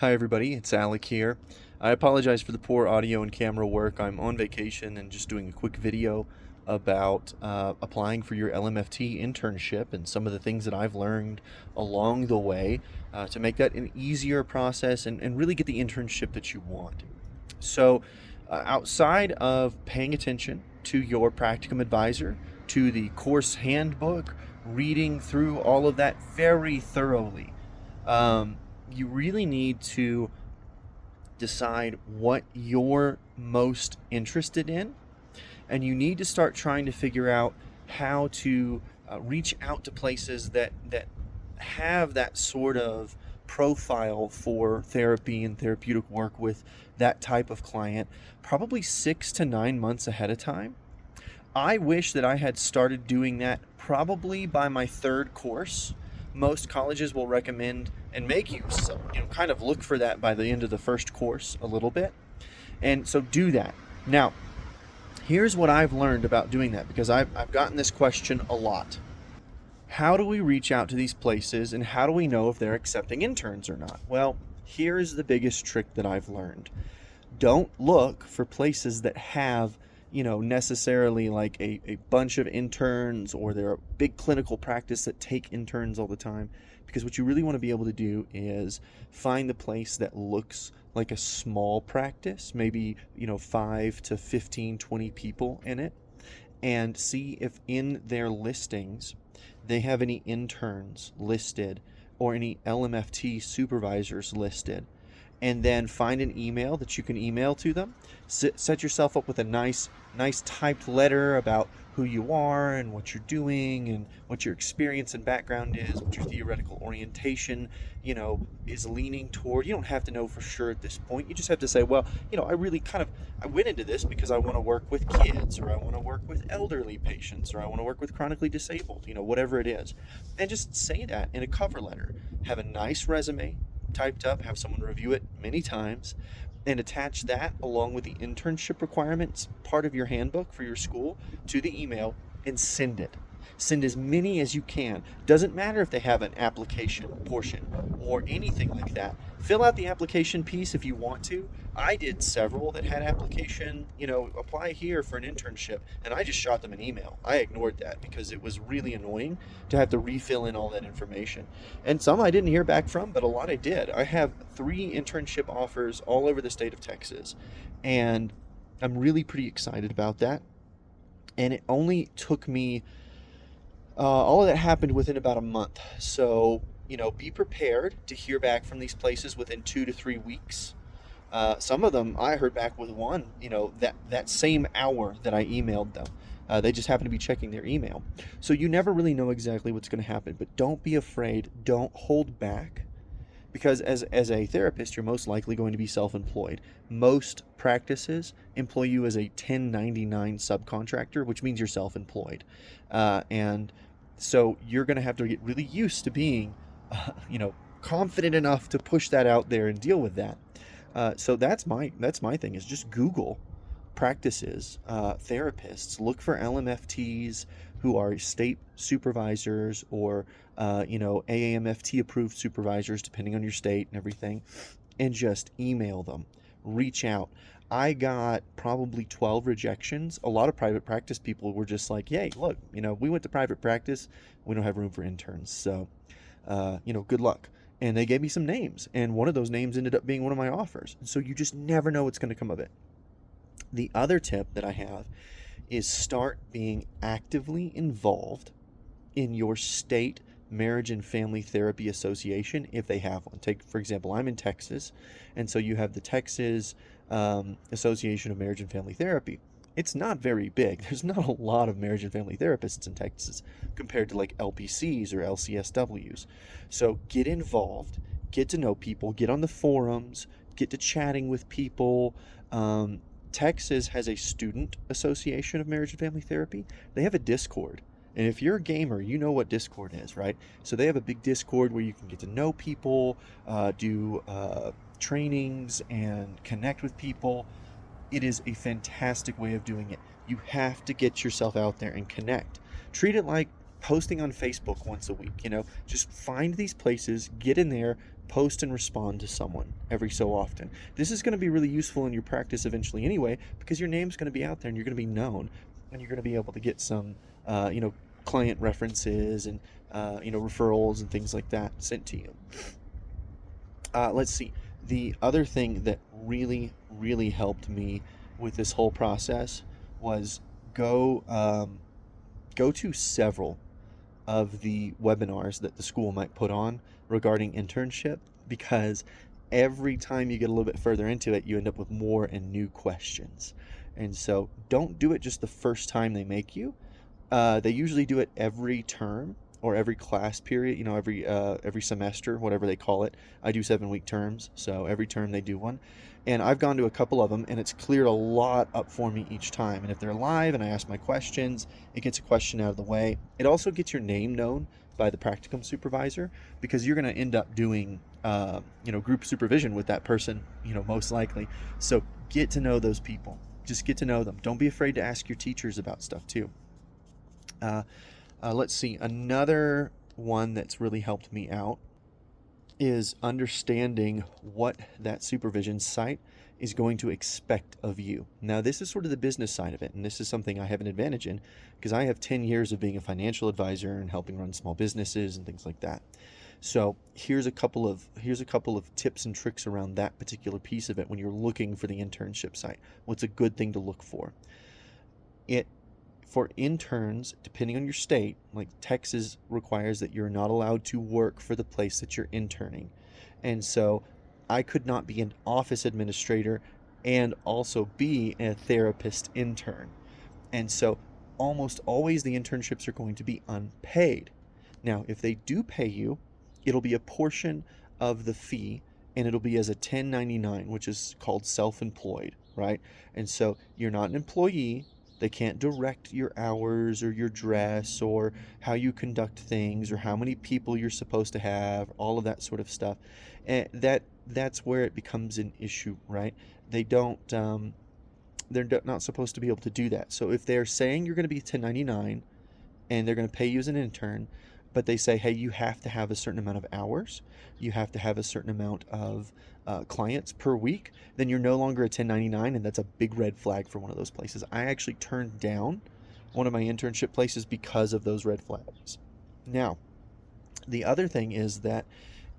Hi everybody, it's Alec here. I apologize for the poor audio and camera work. I'm on vacation and just doing a quick video about applying for your LMFT internship and some of the things that I've learned along the way to make that an easier process and really get the internship that you want. So, outside of paying attention to your practicum advisor, to the course handbook, reading through all of that very thoroughly, um, you really need to decide what you're most interested in, and you need to start trying to figure out how to reach out to places that have that sort of profile for therapy and therapeutic work with that type of client, probably 6 to 9 months ahead of time. I wish that I had started doing that probably by my third course. Most colleges will recommend and make you, kind of look for that by the end of the first course a little bit. And so do that. Now, here's what I've learned about doing that, because I've gotten this question a lot. How do we reach out to these places and how do we know if they're accepting interns or not? Well, here's the biggest trick that I've learned. Don't look for places that have necessarily like a bunch of interns, or they're a big clinical practice that take interns all the time. Because what you really want to be able to do is find the place that looks like a small practice, maybe 5 to 15, 20 people in it, and see if in their listings they have any interns listed or any LMFT supervisors listed. And then find an email that you can email to them. Set yourself up with a nice typed letter about who you are and what you're doing and what your experience and background is, what your theoretical orientation, is leaning toward. You don't have to know for sure at this point. You just have to say, well, I went into this because I want to work with kids, or I want to work with elderly patients, or I want to work with chronically disabled, whatever it is. And just say that in a cover letter. Have a nice resume typed up, have someone review it many times, and attach that along with the internship requirements part of your handbook for your school to the email, and send it. Send as many as you can. Doesn't matter if they have an application portion or anything like that. Fill out the application piece if you want to. I did several that had application, apply here for an internship, and I just shot them an email. I ignored that because it was really annoying to have to refill in all that information. And some I didn't hear back from, but a lot I did. I have 3 internship offers all over the state of Texas, and I'm really pretty excited about that. And it only took me all of that happened within about a month. So, be prepared to hear back from these places within 2 to 3 weeks. Some of them I heard back with one, that same hour that I emailed them. They just happen to be checking their email. So you never really know exactly what's going to happen, but don't be afraid. Don't hold back. Because as a therapist, you're most likely going to be self-employed. Most practices employ you as a 1099 subcontractor, which means you're self-employed. And so you're going to have to get really used to being, confident enough to push that out there and deal with that. So that's my thing, is just Google practices, therapists, look for LMFTs who are state supervisors, or AAMFT approved supervisors, depending on your state and everything, and just email them, reach out. I got probably 12 rejections. A lot of private practice people were just like, "Yay, look, we went to private practice. We don't have room for interns. So, good luck." And they gave me some names, and one of those names ended up being one of my offers. So you just never know what's going to come of it. The other tip that I have is start being actively involved in your state marriage and family therapy association, if they have one. Take, for example, I'm in Texas, and so you have the Texas Association of Marriage and Family Therapy. It's not very big. There's not a lot of marriage and family therapists in Texas compared to like LPCs or LCSWs. So get involved, get to know people, get on the forums, get to chatting with people. Texas has a student association of marriage and family therapy. They have a Discord. And if you're a gamer, you know what Discord is, right? So they have a big Discord where you can get to know people, do trainings, and connect with people. It is a fantastic way of doing it. You have to get yourself out there and connect. Treat it like posting on Facebook once a week. Just find these places, get in there, post and respond to someone every so often. This is going to be really useful in your practice eventually anyway, because your name's going to be out there and you're going to be known, and you're going to be able to get some, client references and, referrals and things like that sent to you. Let's see. The other thing that really, really helped me with this whole process was go go to several of the webinars that the school might put on regarding internship, because every time you get a little bit further into it, you end up with more and new questions. And so don't do it just the first time they make you. They usually do it every term or every class period, every semester, whatever they call it. I do 7-week terms, so every term they do one. And I've gone to a couple of them, and it's cleared a lot up for me each time. And if they're live and I ask my questions, it gets a question out of the way. It also gets your name known by the practicum supervisor, because you're going to end up doing, group supervision with that person, most likely. So get to know those people. Just get to know them. Don't be afraid to ask your teachers about stuff too. Let's see. Another one that's really helped me out is understanding what that supervision site is going to expect of you. Now, this is sort of the business side of it, and this is something I have an advantage in, because I have 10 years of being a financial advisor and helping run small businesses and things like that. So here's a couple of tips and tricks around that particular piece of it when you're looking for the internship site. What's a good thing to look for? For interns, depending on your state, like Texas requires that you're not allowed to work for the place that you're interning. And so I could not be an office administrator and also be a therapist intern. And so almost always the internships are going to be unpaid. Now, if they do pay you, it'll be a portion of the fee, and it'll be as a 1099, which is called self-employed, right? And so you're not an employee. They can't direct your hours or your dress or how you conduct things or how many people you're supposed to have, all of that sort of stuff. And that's where it becomes an issue, right? They're not supposed to be able to do that. So if they're saying you're going to be 1099 and they're going to pay you as an intern, but they say, hey, you have to have a certain amount of hours, you have to have a certain amount of clients per week, then you're no longer a 1099, and that's a big red flag for one of those places. I actually turned down one of my internship places because of those red flags. Now, the other thing is that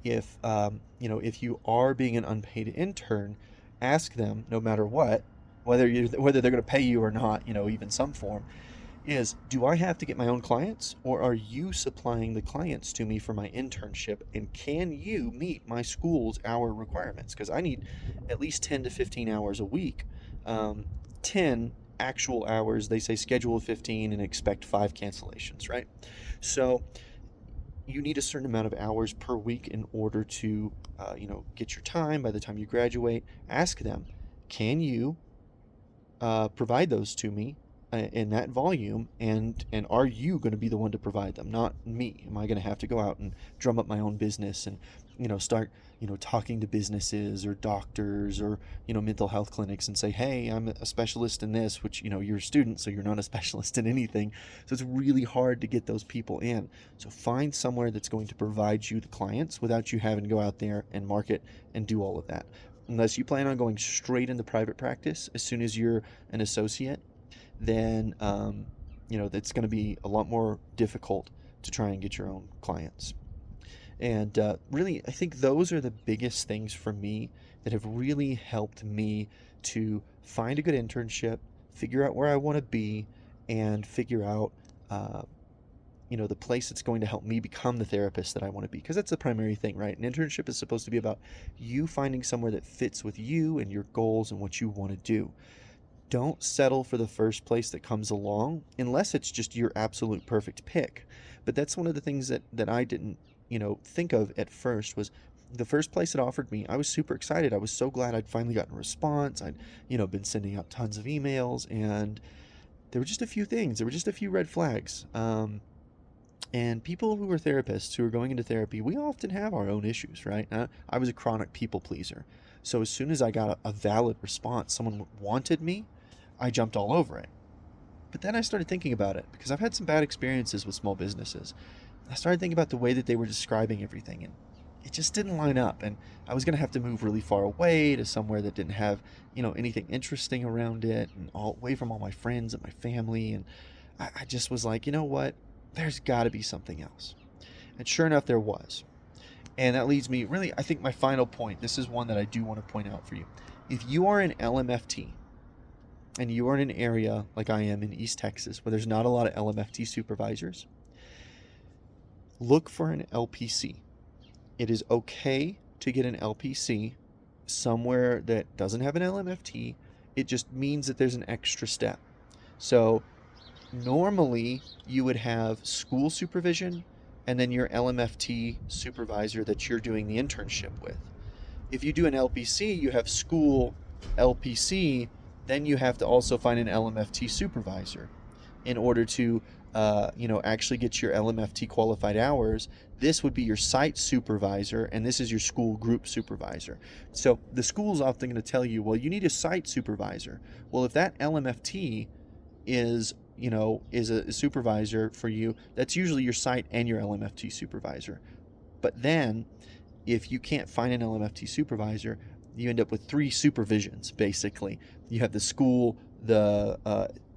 if you are being an unpaid intern, ask them, no matter what, whether they're going to pay you or not, even some form, is, do I have to get my own clients, or are you supplying the clients to me for my internship, and can you meet my school's hour requirements? Because I need at least 10 to 15 hours a week. 10 actual hours, they say schedule of 15 and expect 5 cancellations, right? So you need a certain amount of hours per week in order to get your time by the time you graduate. Ask them, can you provide those to me in that volume, and are you going to be the one to provide them, not me? Am I going to have to go out and drum up my own business and start talking to businesses or doctors or mental health clinics and say, hey, I'm a specialist in this, which you're a student, so you're not a specialist in anything. So it's really hard to get those people in. So find somewhere that's going to provide you the clients without you having to go out there and market and do all of that. Unless you plan on going straight into private practice as soon as you're an associate, then that's going to be a lot more difficult to try and get your own clients. And really, I think those are the biggest things for me that have really helped me to find a good internship, figure out where I want to be, and figure out the place that's going to help me become the therapist that I want to be. Because that's the primary thing, right? An internship is supposed to be about you finding somewhere that fits with you and your goals and what you want to do. Don't settle for the first place that comes along unless it's just your absolute perfect pick. But that's one of the things that I didn't, think of at first. Was the first place that offered me, I was super excited. I was so glad I'd finally gotten a response. I'd, been sending out tons of emails, and there were just a few things. There were just a few red flags. And people who are therapists, who are going into therapy, we often have our own issues, right? I was a chronic people pleaser. So as soon as I got a valid response, someone wanted me, I jumped all over it. But then I started thinking about it, because I've had some bad experiences with small businesses. I started thinking about the way that they were describing everything, and it just didn't line up. And I was going to have to move really far away to somewhere that didn't have, anything interesting around it, and all away from all my friends and my family. And I just was like, you know what? There's got to be something else. And sure enough, there was. And that leads me, really, I think my final point. This is one that I do want to point out for you. If you are an LMFT and you are in an area like I am in East Texas where there's not a lot of LMFT supervisors, look for an LPC. It is okay to get an LPC somewhere that doesn't have an LMFT. It just means that there's an extra step. So normally you would have school supervision and then your LMFT supervisor that you're doing the internship with. If you do an LPC, you have school LPC, then you have to also find an LMFT supervisor in order to actually get your LMFT qualified hours. This would be your site supervisor, and this is your school group supervisor. So the school's often going to tell you, well, you need a site supervisor. Well, if that LMFT is a supervisor for you, that's usually your site and your LMFT supervisor. But then if you can't find an LMFT supervisor, you end up with 3 supervisions, basically. You have the school, the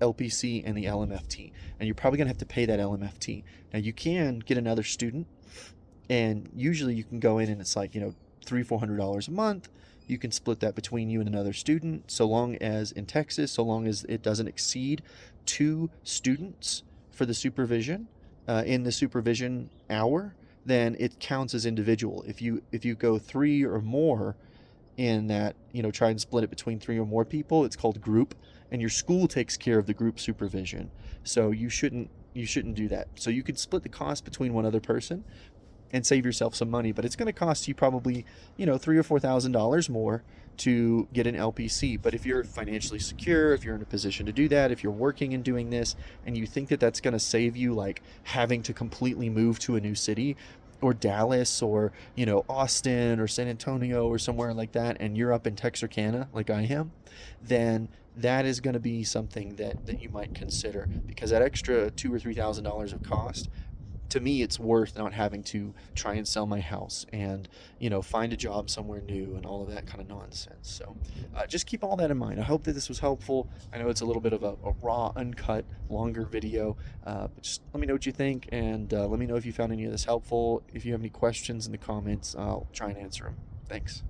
LPC, and the LMFT. And you're probably going to have to pay that LMFT. Now, you can get another student, and usually you can go in and it's like, $300-400 a month. You can split that between you and another student, so long as in Texas, so long as it doesn't exceed 2 students for the supervision in the supervision hour, then it counts as individual. If you go 3 or more in that, try and split it between 3 or more people, it's called group, and your school takes care of the group supervision. So you shouldn't do that. So you could split the cost between one other person and save yourself some money, but it's going to cost you probably, $3,000 or $4,000 more to get an LPC. But if you're financially secure, if you're in a position to do that, if you're working and doing this, and you think that that's going to save you like having to completely move to a new city, or Dallas, or Austin or San Antonio or somewhere like that, and you're up in Texarkana like I am, then that is going to be something that you might consider, because that extra $2,000 or $3,000 of cost, to me, it's worth not having to try and sell my house and find a job somewhere new and all of that kind of nonsense. So just keep all that in mind. I hope that this was helpful. I know it's a little bit of a raw, uncut, longer video, but just let me know what you think, and let me know if you found any of this helpful. If you have any questions in the comments, I'll try and answer them. Thanks.